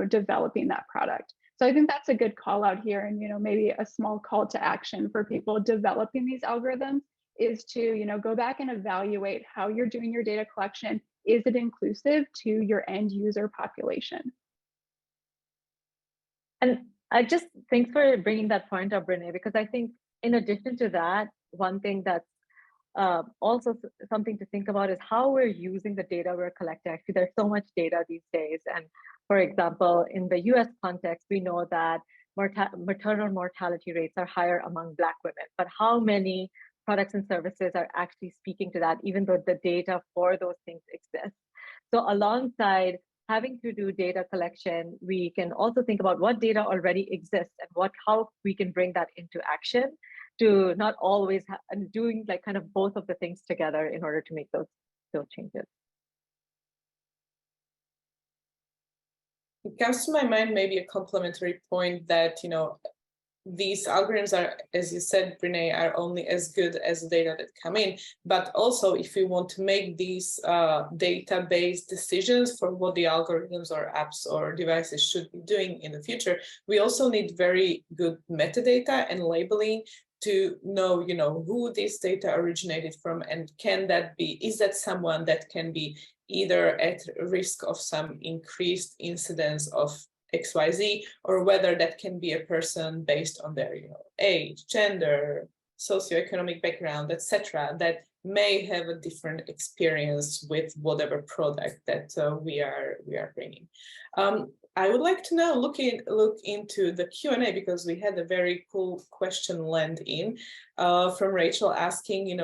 developing that product. So I think that's a good call out here, and, maybe a small call to action for people developing these algorithms is to, go back and evaluate how you're doing your data collection. Is it inclusive to your end user population? And thanks for bringing that point up, Brene, because I think in addition to that, one thing that's also something to think about is how we're using the data we're collecting. Actually, there's so much data these days. And for example, in the US context, we know that maternal mortality rates are higher among Black women, but how many products and services are actually speaking to that, even though the data for those things exist? So alongside having to do data collection, we can also think about what data already exists and how we can bring that into action to not always and doing like kind of both of the things together in order to make those changes. It comes to my mind maybe a complementary point that, these algorithms are, as you said, Brene, are only as good as the data that come in. But also, if we want to make these data-based decisions for what the algorithms or apps or devices should be doing in the future, we also need very good metadata and labeling to know, who this data originated from, and is that someone that can be either at risk of some increased incidence of XYZ, or whether that can be a person based on their age, gender, socioeconomic background, etc., that may have a different experience with whatever product that we are bringing. I would like to now look into the Q&A, because we had a very cool question land in from Rachel asking,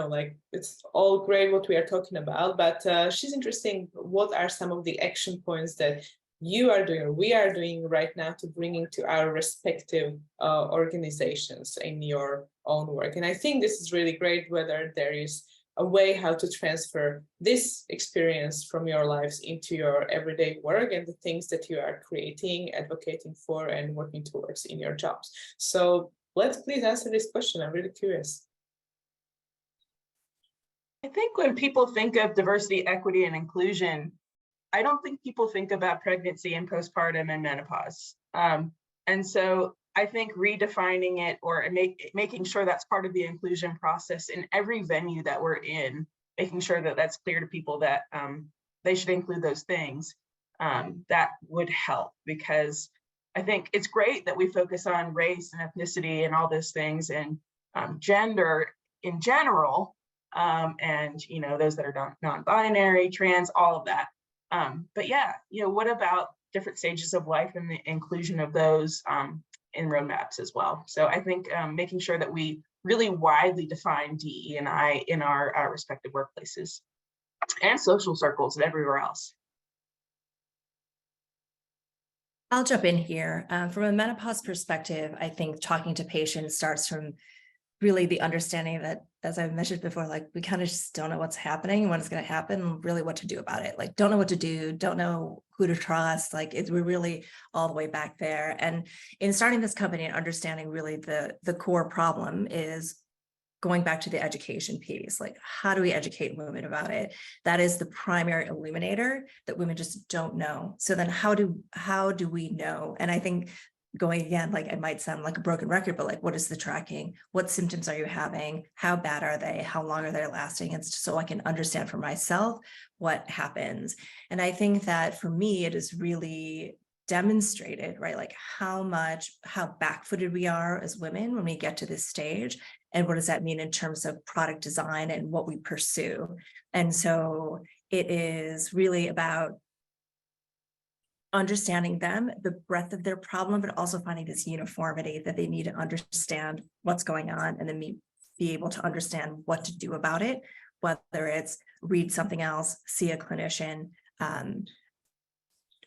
it's all great what we are talking about, but she's interested, what are some of the action points that you are doing or we are doing right now to bring into our respective organizations in your own work? And I think this is really great, whether there is a way how to transfer this experience from your lives into your everyday work and the things that you are creating, advocating for, and working towards in your jobs. So let's please answer this question. I'm really curious. I think when people think of diversity, equity, and inclusion, I don't think people think about pregnancy and postpartum and menopause. And so I think redefining it or making sure that's part of the inclusion process in every venue that we're in, making sure that that's clear to people that they should include those things, that would help. Because I think it's great that we focus on race and ethnicity and all those things, and gender in general, and those that are non-binary, trans, all of that. But yeah, what about different stages of life and the inclusion of those in roadmaps as well. So I think making sure that we really widely define DE&I in our respective workplaces and social circles and everywhere else. I'll jump in here. From a menopause perspective, I think talking to patients starts from really the understanding that, as I mentioned before, like we kind of just don't know what's happening, when it's going to happen, really what to do about it. Like, don't know what to do, don't know who to trust. Like we're really all the way back there. And in starting this company and understanding really the core problem is going back to the education piece. Like, how do we educate women about it? That is the primary illuminator that women just don't know. So then how do we know? And I think going again, like it might sound like a broken record, but like, what is the tracking? What symptoms are you having? How bad are they? How long are they lasting? And so I can understand for myself what happens. And I think that for me, it is really demonstrated, right? Like how back-footed we are as women when we get to this stage. And what does that mean in terms of product design and what we pursue? And so it is really about understanding them, the breadth of their problem, but also finding this uniformity that they need to understand what's going on and then be able to understand what to do about it, whether it's read something else, see a clinician,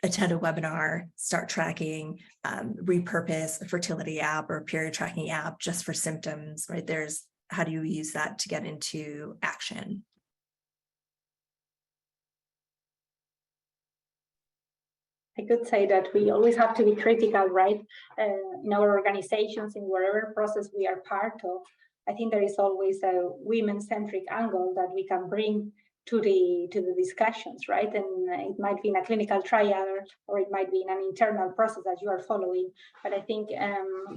attend a webinar, start tracking, repurpose a fertility app or a period tracking app just for symptoms, right? How do you use that to get into action? I could say that we always have to be critical, right? In our organizations, in whatever process we are part of, I think there is always a women-centric angle that we can bring to the discussions, right? And it might be in a clinical trial or it might be in an internal process that you are following. But I think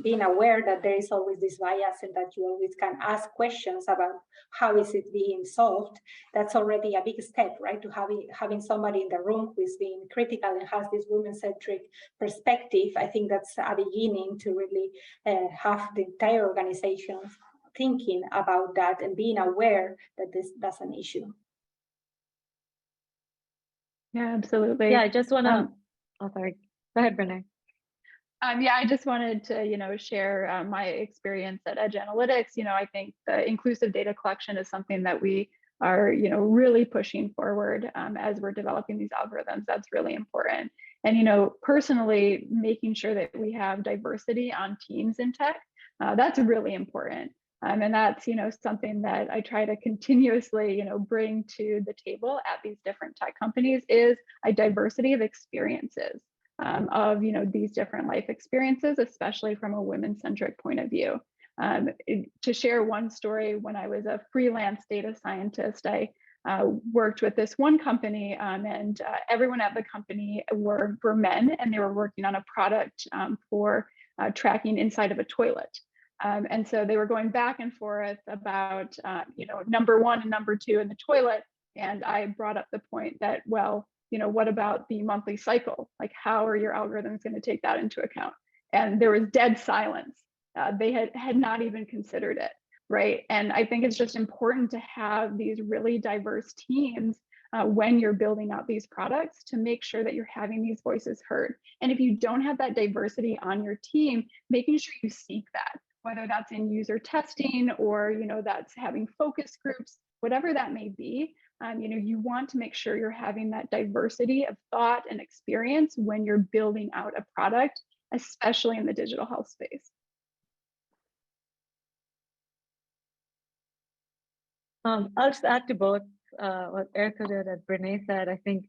being aware that there is always this bias and that you always can ask questions about how is it being solved, that's already a big step, right? To having somebody in the room who is being critical and has this women-centric perspective. I think that's a beginning to really have the entire organization thinking about that and being aware that that's an issue. Yeah, absolutely. Yeah, I just want to, oh, sorry. Go ahead, Brene. Yeah, I just wanted to, share my experience at Edge Analytics. I think the inclusive data collection is something that we are, really pushing forward as we're developing these algorithms. That's really important. And, personally, making sure that we have diversity on teams in tech, that's really important. And that's, something that I try to continuously, bring to the table at these different tech companies is a diversity of experiences of, these different life experiences, especially from a women-centric point of view. To share one story, when I was a freelance data scientist, I worked with this one company and everyone at the company were men, and they were working on a product for tracking inside of a toilet. And so they were going back and forth about, number one and number two in the toilet. And I brought up the point that, well, what about the monthly cycle? Like, how are your algorithms going to take that into account? And there was dead silence. They had not even considered it, right? And I think it's just important to have these really diverse teams when you're building out these products to make sure that you're having these voices heard. And if you don't have that diversity on your team, making sure you seek that, whether that's in user testing or, that's having focus groups, whatever that may be, you want to make sure you're having that diversity of thought and experience when you're building out a product, especially in the digital health space. I'll just add to both what Erica did and Brene said. I think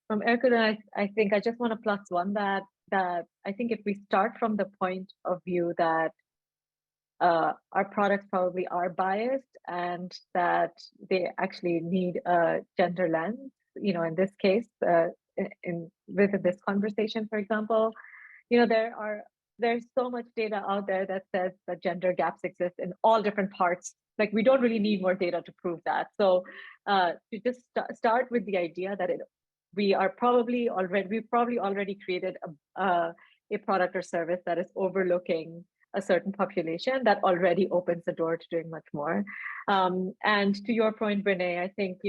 from Erica, I think I just want to plus one that I think if we start from the point of view that our products probably are biased and that they actually need a gender lens, in this case, with this conversation, for example, there's so much data out there that says that gender gaps exist in all different parts. Like, we don't really need more data to prove that. So to just start with the idea that we've probably already created a product or service that is overlooking a certain population, that already opens the door to doing much more. And to your point, Brene, I think,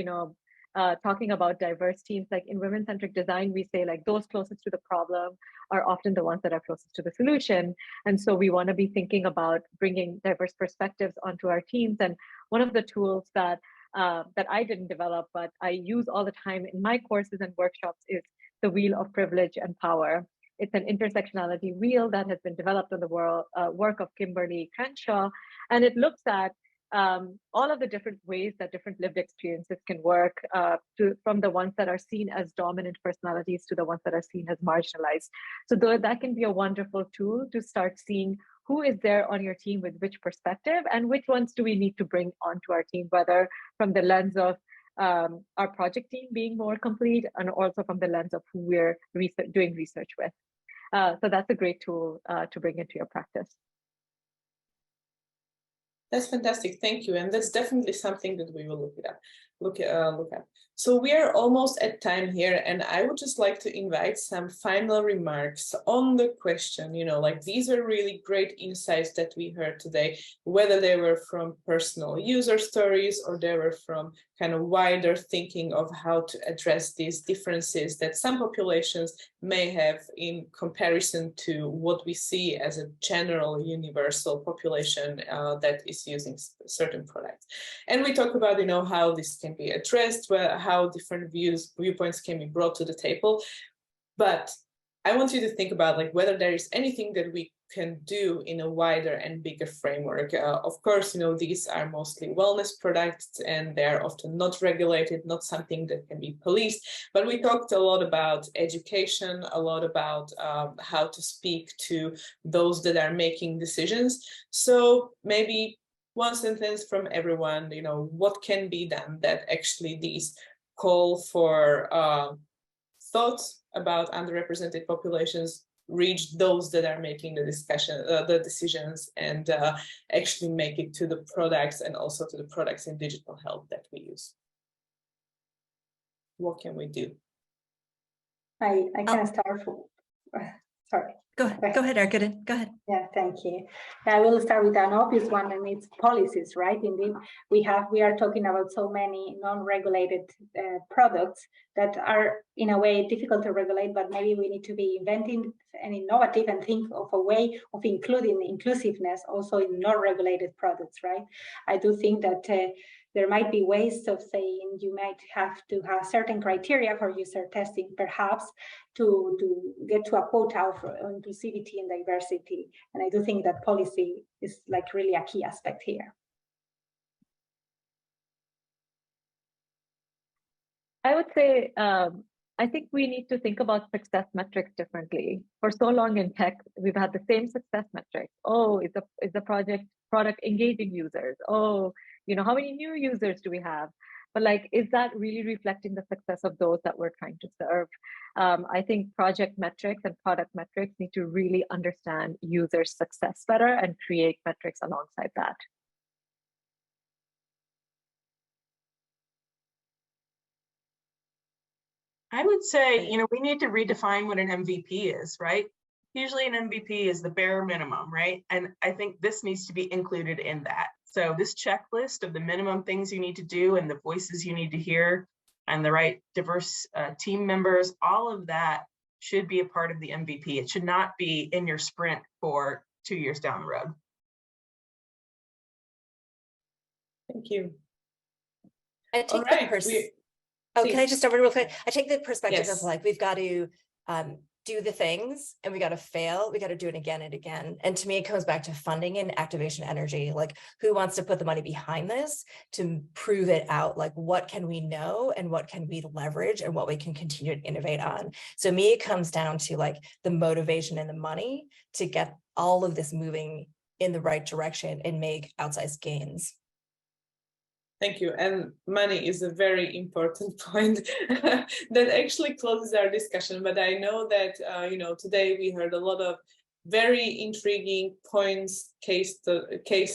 talking about diverse teams, like in women-centric design, we say like those closest to the problem are often the ones that are closest to the solution. And so we want to be thinking about bringing diverse perspectives onto our teams. And one of the tools that I didn't develop, but I use all the time in my courses and workshops is the wheel of privilege and power. It's an intersectionality wheel that has been developed on the work of Kimberly Crenshaw, and it looks at all of the different ways that different lived experiences can work, from the ones that are seen as dominant personalities to the ones that are seen as marginalized. So that can be a wonderful tool to start seeing who is there on your team with which perspective and which ones do we need to bring onto our team, whether from the lens of our project team being more complete and also from the lens of who we're doing research with. So that's a great tool to bring into your practice. That's fantastic. Thank you. And that's definitely something that we will look at. So we are almost at time here, and I would just like to invite some final remarks on the question. Like these are really great insights that we heard today, whether they were from personal user stories or they were from kind of wider thinking of how to address these differences that some populations may have in comparison to what we see as a general universal population that is using certain products. And we talk about, how this can be addressed, how different viewpoints can be brought to the table. But I want you to think about like whether there is anything that we can do in a wider and bigger framework. Of course, these are mostly wellness products and they're often not regulated, not something that can be policed. But we talked a lot about education, a lot about how to speak to those that are making decisions. So maybe one sentence from everyone, what can be done that actually these call for thoughts about underrepresented populations reach those that are making the decisions, and actually make it to the products and also to the products in digital health that we use. What can we do? I can start. Sorry. Go ahead, Arkaden. Go ahead. Yeah, thank you. I will start with an obvious one, and it's policies, right? Indeed, we are talking about so many non-regulated products that are in a way difficult to regulate, but maybe we need to be inventing and innovative and think of a way of including inclusiveness also in non-regulated products, right? I do think that there might be ways of saying you might have to have certain criteria for user testing, perhaps, to get to a quota of inclusivity and diversity. And I do think that policy is like really a key aspect here. I would say, I think we need to think about success metrics differently. For so long in tech, we've had the same success metrics. Oh, is the product engaging users? Oh, how many new users do we have? But like, is that really reflecting the success of those that we're trying to serve? I think project metrics and product metrics need to really understand user success better and create metrics alongside that. I would say, we need to redefine what an MVP is, right? Usually an MVP is the bare minimum, right? And I think this needs to be included in that. So this checklist of the minimum things you need to do and the voices you need to hear and the right diverse team members, all of that should be a part of the MVP. It should not be in your sprint for 2 years down the road. Thank you. I take can I just start real quick? I take the perspective of like, we've got to do the things and we got to fail. We got to do it again and again. And to me, it comes back to funding and activation energy. Like, who wants to put the money behind this to prove it out? Like, what can we know and what can we leverage and what we can continue to innovate on? So me, it comes down to like the motivation and the money to get all of this moving in the right direction and make outsized gains. Thank you. And money is a very important point that actually closes our discussion. But I know that, today we heard a lot of very intriguing points case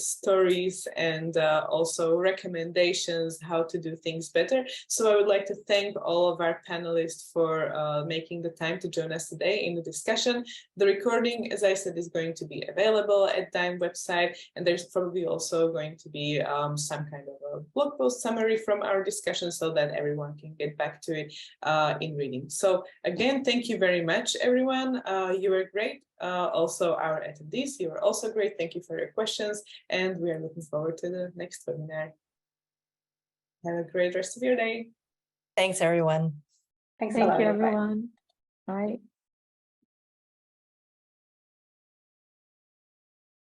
stories and also recommendations how to do things better. So I would like to thank all of our panelists for making the time to join us today in the discussion. The recording, as I said, is going to be available at DIME website, and there's probably also going to be some kind of a blog post summary from our discussion so that everyone can get back to it in reading. So again, thank you very much, everyone. You were great. Also our attendees, you were also great. Thank you for your questions, and we are looking forward to the next webinar. Have a great rest of your day. Thanks, everyone. Thanks a Thank lot. you, Bye. everyone. All right.